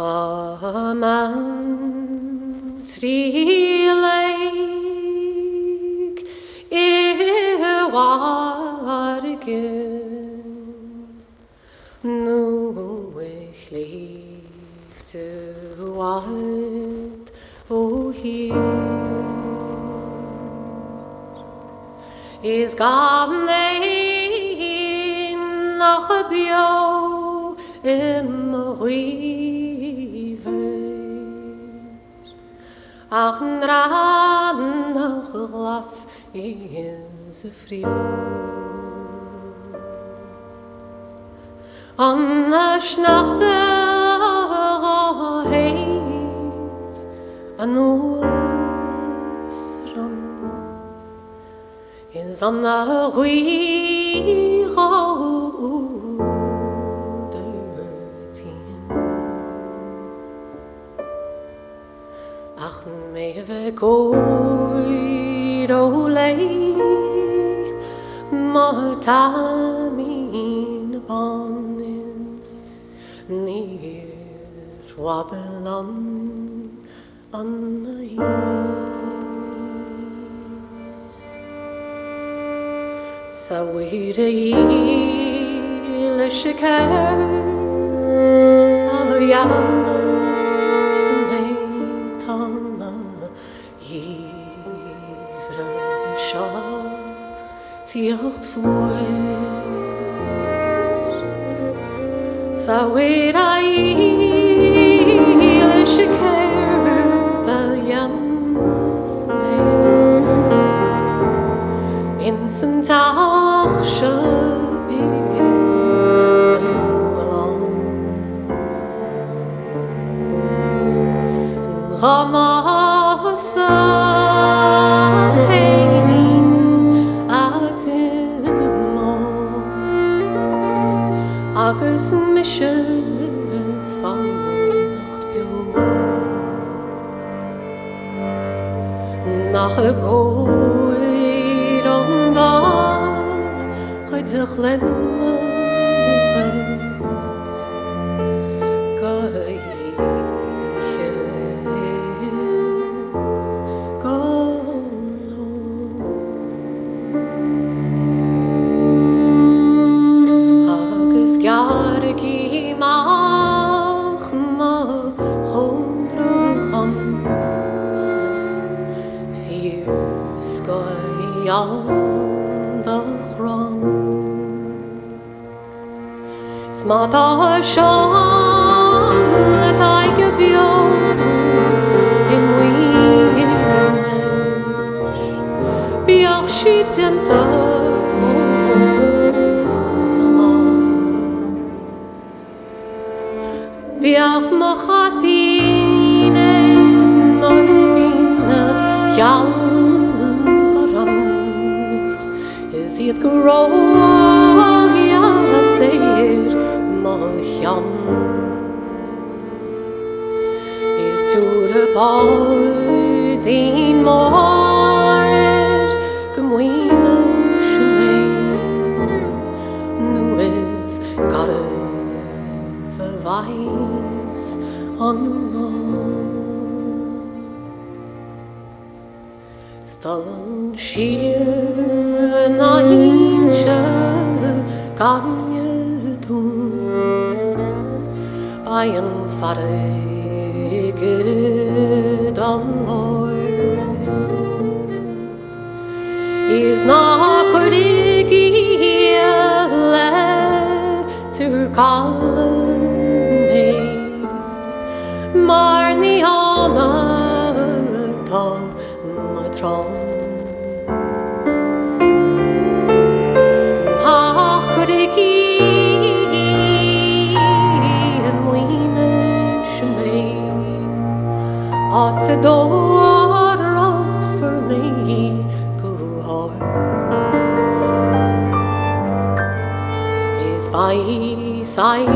Chaman trileg wargen nu ich liefde wald o hier is gan ein nach bio im rive ach ran nach glas is frio an schnachte heit an ram in sanna ruiga ach meve goid o lei martamin bonnes neer wadelan an sa wire ile shikar ayam Tiocht voor sa weet I ile shikar the yams in some tarsha is along Ramasa agus misje van nachtbio nach gooi dan daar gaat zich lennes gaïches golo agus gargi mach ma chondra chamnas vier sky aan de grond smata shan le kaige bio in Mhuínse biach shitenta biach machapines Murpy young aramis is it growing ya seir machan is to the din more Mhuínse nu is got a verwijs aan de stallen Sheeran Mhaínse kan je doen bij een varige dollar is na korrigiele te kallen maar niet aan het matron ach korrigier Mhuínse mee at de doorracht voor mij gehoord is bij zijn